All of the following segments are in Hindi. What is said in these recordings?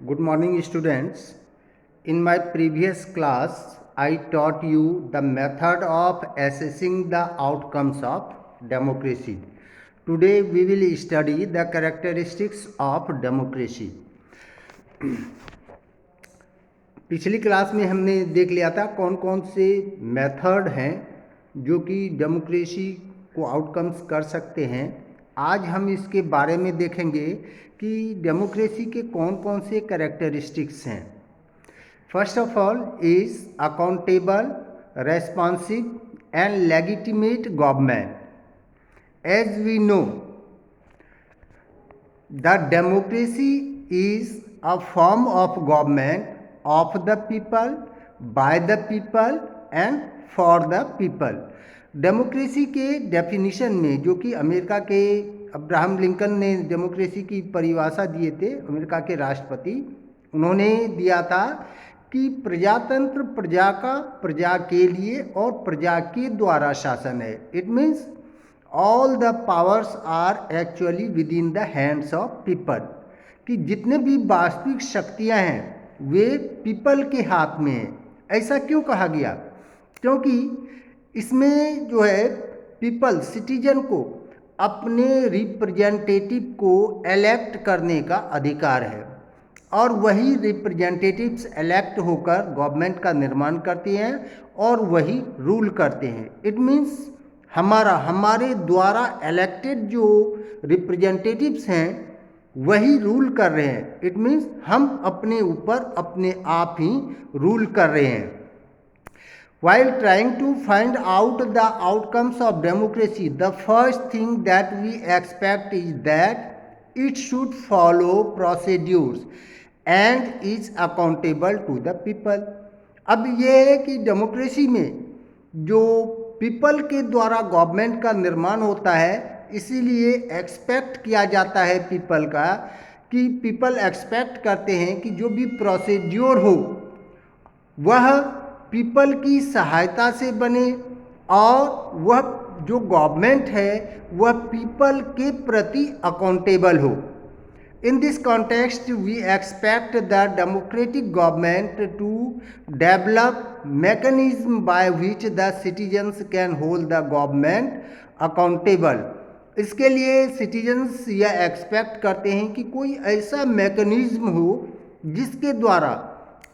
Good morning, students. In my previous class, I taught you the method of assessing the outcomes of democracy. Today, we will study the characteristics of democracy. पिछली क्लास में हमने देख लिया था कौन कौन से मेथड हैं जो कि डेमोक्रेसी को आउटकम्स कर सकते हैं। आज हम इसके बारे में देखेंगे कि डेमोक्रेसी के कौन कौन से कैरेक्टरिस्टिक्स हैं। First of all is accountable, responsive and legitimate government. As we know, the democracy is a form of government of the people, by the people and for the people। Democracy के डेफिनेशन में जो कि अमेरिका के अब्राहम लिंकन ने डेमोक्रेसी की परिभाषा दिए थे, अमेरिका के राष्ट्रपति, उन्होंने दिया था कि प्रजातंत्र प्रजा का प्रजा के लिए और प्रजा के द्वारा शासन है। It means all the powers are actually within the hands of people, कि जितने भी वास्तविक शक्तियां हैं वे पीपल के हाथ में है। ऐसा क्यों कहा गया? क्योंकि इसमें जो है पीपल, सिटीजन को अपने रिप्रेजेंटेटिव को इलेक्ट करने का अधिकार है और वही रिप्रेजेंटेटिव्स इलेक्ट होकर गवर्नमेंट का निर्माण करते हैं और वही रूल करते हैं। इट मीन्स हमारे द्वारा इलेक्टेड जो रिप्रेजेंटेटिव्स हैं वही रूल कर रहे हैं। इट मीन्स हम अपने ऊपर अपने आप ही रूल कर रहे हैं। While trying to find out the outcomes of democracy, the first thing that we expect is that it should follow procedures and is accountable to the people। अब ये है कि डेमोक्रेसी में जो पीपल के द्वारा गवर्नमेंट का निर्माण होता है, इसीलिए एक्सपेक्ट किया जाता है पीपल का, कि पीपल एक्सपेक्ट करते हैं कि जो भी प्रोसीड्योर हो वह पीपल की सहायता से बने और वह जो गवर्नमेंट है वह पीपल के प्रति अकाउंटेबल हो। In this context, we expect the democratic government to develop mechanism by which the citizens can hold the government accountable। इसके लिए सिटीजन्स यह एक्सपेक्ट करते हैं कि कोई ऐसा मैकेनिज्म हो जिसके द्वारा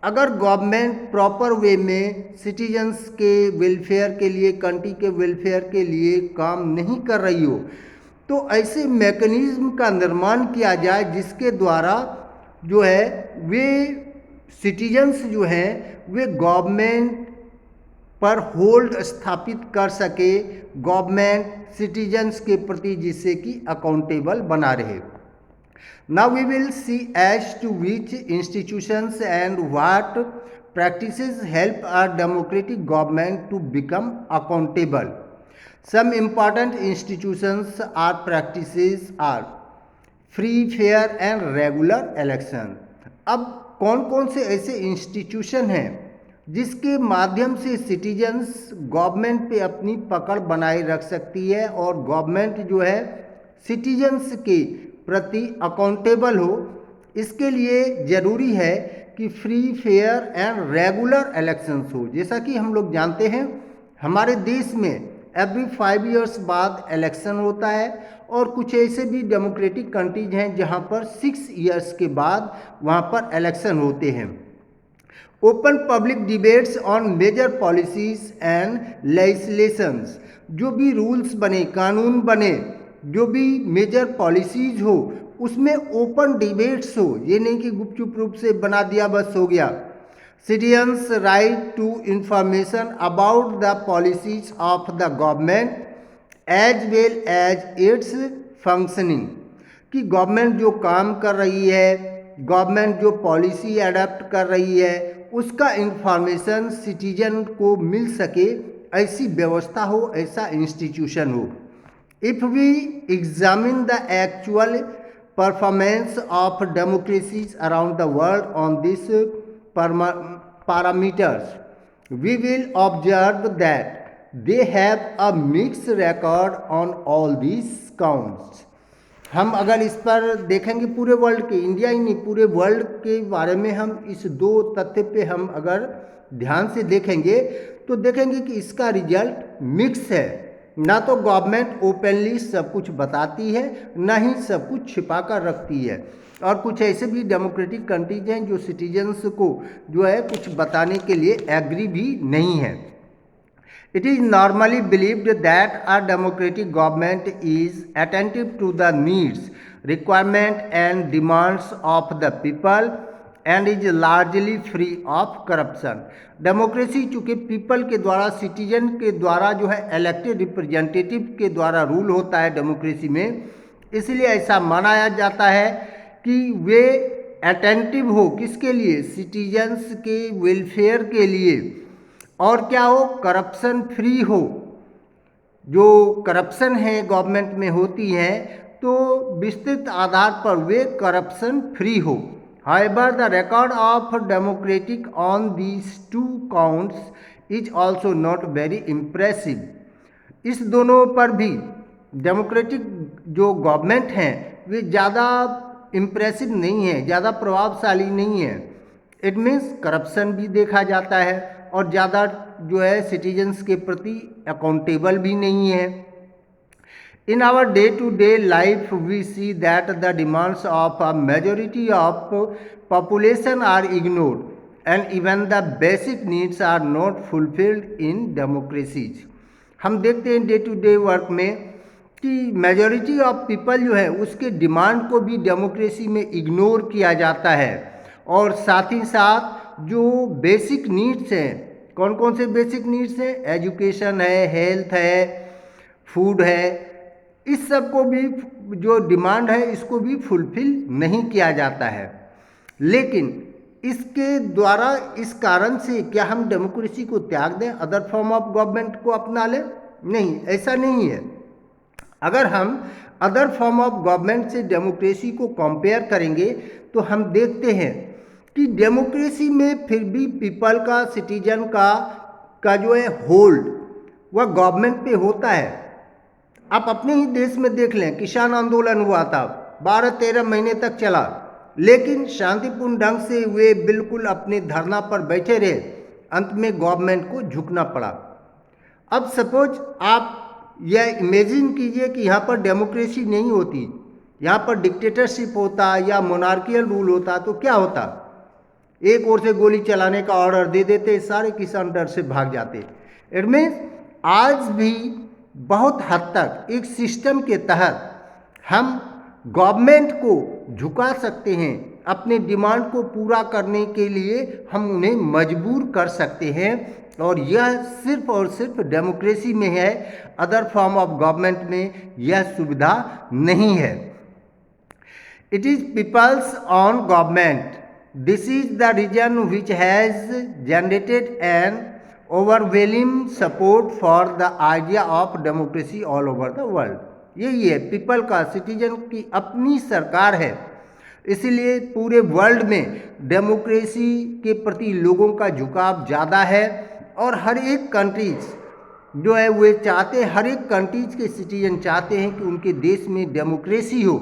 अगर गवर्नमेंट प्रॉपर वे में सिटीजन्स के वेलफेयर के लिए, कंट्री के वेलफेयर के लिए काम नहीं कर रही हो, तो ऐसे मैकेनिज्म का निर्माण किया जाए जिसके द्वारा जो है वे सिटीजन्स जो हैं वे गवर्नमेंट पर होल्ड स्थापित कर सके, गवर्नमेंट सिटीजन्स के प्रति, जिससे कि अकाउंटेबल बना रहे। Now we will see as to which institutions and what practices help a democratic government to become accountable. Some important institutions or practices are free, fair and regular election। अब कौन कौन से ऐसे इंस्टीट्यूशन हैं जिसके माध्यम से सिटीजन्स गवर्नमेंट पे अपनी पकड़ बनाए रख सकती है और गवर्नमेंट जो है सिटीजन्स के प्रति अकाउंटेबल हो। इसके लिए ज़रूरी है कि free, fair and regular elections हो। जैसा कि हम लोग जानते हैं हमारे देश में एवरी 5 ईयर्स बाद इलेक्शन होता है और कुछ ऐसे भी डेमोक्रेटिक कंट्रीज हैं जहां पर 6 ईयर्स के बाद वहां पर इलेक्शन होते हैं। Open public debates on major policies and legislations, जो भी रूल्स बने, कानून बने, जो भी मेजर पॉलिसीज हो उसमें ओपन डिबेट्स हो, ये नहीं कि गुपचुप रूप से बना दिया बस हो गया। Citizens' right to information about the policies of the government as well as its functioning, कि गवर्नमेंट जो काम कर रही है, गवर्नमेंट जो पॉलिसी अडॉप्ट कर रही है, उसका इंफॉर्मेशन सिटीजन को मिल सके, ऐसी व्यवस्था हो, ऐसा इंस्टीट्यूशन हो। If we examine the actual performance of democracies around the world on this parameters, we will observe that they have a mixed record on all these counts। हम अगर इस पर देखेंगे पूरे वर्ल्ड के, इंडिया ही नहीं पूरे वर्ल्ड के बारे में, हम इस दो तथ्य पे हम अगर ध्यान से देखेंगे तो देखेंगे कि इसका रिजल्ट मिक्स है। ना तो गवर्नमेंट ओपनली सब कुछ बताती है, ना ही सब कुछ छिपा कर रखती है। और कुछ ऐसे भी डेमोक्रेटिक कंट्रीज हैं जो सिटीजन्स को जो है कुछ बताने के लिए एग्री भी नहीं है। It is normally believed that a democratic government is attentive to the needs, requirements and demands of the people and is largely free of corruption. Democracy चूँकि पीपल के द्वारा, सिटीजन के द्वारा जो है इलेक्टेड रिप्रेजेंटेटिव के द्वारा रूल होता है डेमोक्रेसी में, इसलिए ऐसा माना जाता है कि वे अटेंटिव हो किसके लिए, सिटीजन्स के वेलफेयर के लिए, और क्या हो, करप्शन फ्री हो। जो करप्शन है गवर्नमेंट में होती है तो विस्तृत आधार पर वे करप्शन फ्री हो। However, the record of democratic on these two counts is also not very impressive. इस दोनों पर भी डेमोक्रेटिक जो गवर्नमेंट हैं वे ज़्यादा इम्प्रेसिव नहीं है, ज़्यादा प्रभावशाली नहीं है। इट मीन्स करप्शन भी देखा जाता है और ज़्यादा जो है सिटीजन्स के प्रति अकाउंटेबल भी नहीं है। In our day to day life we see that the demands of a majority of population are ignored and even the basic needs are not fulfilled in democracies. हम देखते हैं डे टू डे वर्क में कि मेजॉरिटी ऑफ पीपल जो है उसके डिमांड को भी डेमोक्रेसी में इग्नोर किया जाता है, और साथ ही साथ जो बेसिक नीड्स हैं, कौन कौन से बेसिक नीड्स हैं, एजुकेशन है, हेल्थ है, फूड है, इस सब को भी जो डिमांड है इसको भी फुलफिल नहीं किया जाता है। लेकिन इसके द्वारा, इस कारण से क्या हम डेमोक्रेसी को त्याग दें, अदर फॉर्म ऑफ गवर्नमेंट को अपना लें? नहीं, ऐसा नहीं है। अगर हम अदर फॉर्म ऑफ गवर्नमेंट से डेमोक्रेसी को कंपेयर करेंगे तो हम देखते हैं कि डेमोक्रेसी में फिर भी पीपल का, सिटीजन का जो है होल्ड वह गवर्नमेंट पे होता है। आप अपने ही देश में देख लें, किसान आंदोलन हुआ था, 12-13 महीने तक चला, लेकिन शांतिपूर्ण ढंग से वे बिल्कुल अपने धरना पर बैठे रहे, अंत में गवर्नमेंट को झुकना पड़ा। अब सपोज आप यह इमेजिन कीजिए कि यहाँ पर डेमोक्रेसी नहीं होती, यहाँ पर डिक्टेटरशिप होता या मोनार्कियल रूल होता तो क्या होता? एक ओर से गोली चलाने का ऑर्डर दे देते, सारे किसान डर से भाग जाते। इट मीन्स आज भी बहुत हद तक एक सिस्टम के तहत हम गवर्नमेंट को झुका सकते हैं, अपने डिमांड को पूरा करने के लिए हम उन्हें मजबूर कर सकते हैं, और यह सिर्फ और सिर्फ डेमोक्रेसी में है। अदर फॉर्म ऑफ गवर्नमेंट में यह सुविधा नहीं है। It is people's on government, this is the reason which has generated an overwhelming support for the idea of democracy all over the world. यही है, पीपल का, सिटीजन की अपनी सरकार है, इसलिए पूरे वर्ल्ड में डेमोक्रेसी के प्रति लोगों का झुकाव ज़्यादा है। और हर एक कंट्रीज जो है वे चाहते, हर एक कंट्रीज के सिटीजन चाहते हैं कि उनके देश में डेमोक्रेसी हो,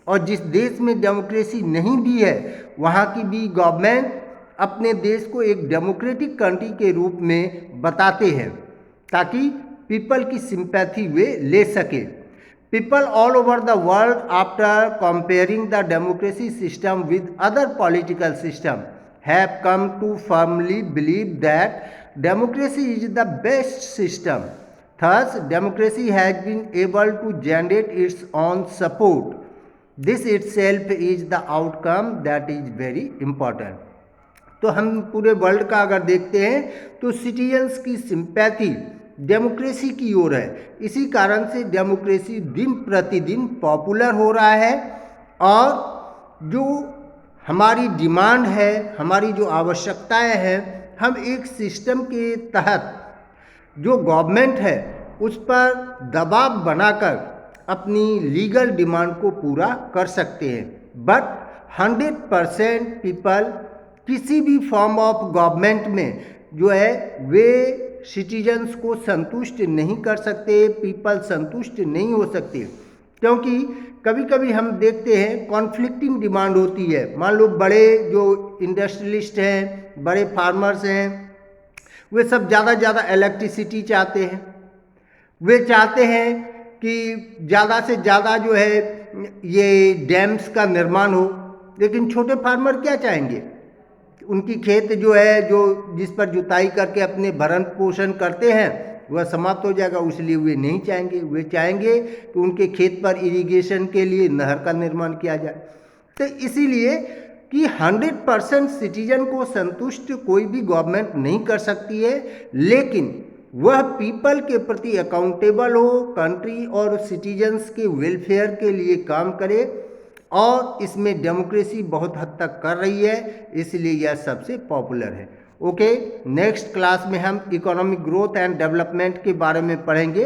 और जिस देश में डेमोक्रेसी नहीं भी है वहाँ की भी गवर्नमेंट अपने देश को एक डेमोक्रेटिक कंट्री के रूप में बताते हैं, ताकि पीपल की सिंपैथी वे ले सके। People all over the world after comparing the democracy system with other political system have come to firmly believe that democracy is the best system. Thus, democracy has been able to generate its own support. This itself is the outcome that is very important. तो हम पूरे वर्ल्ड का अगर देखते हैं तो सिटीजन्स की सिंपैथी डेमोक्रेसी की ओर है। इसी कारण से डेमोक्रेसी दिन प्रतिदिन पॉपुलर हो रहा है, और जो हमारी डिमांड है, हमारी जो आवश्यकताएं हैं, हम एक सिस्टम के तहत जो गवर्नमेंट है उस पर दबाव बनाकर अपनी लीगल डिमांड को पूरा कर सकते हैं। बट 100% पीपल किसी भी फॉर्म ऑफ गवर्नमेंट में जो है वे सिटीजन्स को संतुष्ट नहीं कर सकते, पीपल संतुष्ट नहीं हो सकते, क्योंकि कभी कभी हम देखते हैं कॉन्फ्लिक्टिंग डिमांड होती है। मान लो बड़े जो इंडस्ट्रियलिस्ट हैं, बड़े फार्मर्स हैं, वे सब ज़्यादा इलेक्ट्रिसिटी चाहते हैं। वे चाहते हैं कि ज़्यादा से ज़्यादा जो है ये डैम्स का निर्माण हो, लेकिन छोटे फार्मर क्या चाहेंगे? उनकी खेत जो है, जो जिस पर जुताई करके अपने भरण पोषण करते हैं, वह समाप्त हो जाएगा, इसलिए वे नहीं चाहेंगे। वे चाहेंगे कि उनके खेत पर इरिगेशन के लिए नहर का निर्माण किया जाए। तो इसीलिए कि 100% सिटीजन को संतुष्ट कोई भी गवर्नमेंट नहीं कर सकती है, लेकिन वह पीपल के प्रति अकाउंटेबल हो, कंट्री और सिटीजन्स के वेलफेयर के लिए काम करे, और इसमें डेमोक्रेसी बहुत हद तक कर रही है, इसलिए यह सबसे पॉपुलर है। ओके, नेक्स्ट क्लास में हम इकोनॉमिक ग्रोथ एंड डेवलपमेंट के बारे में पढ़ेंगे।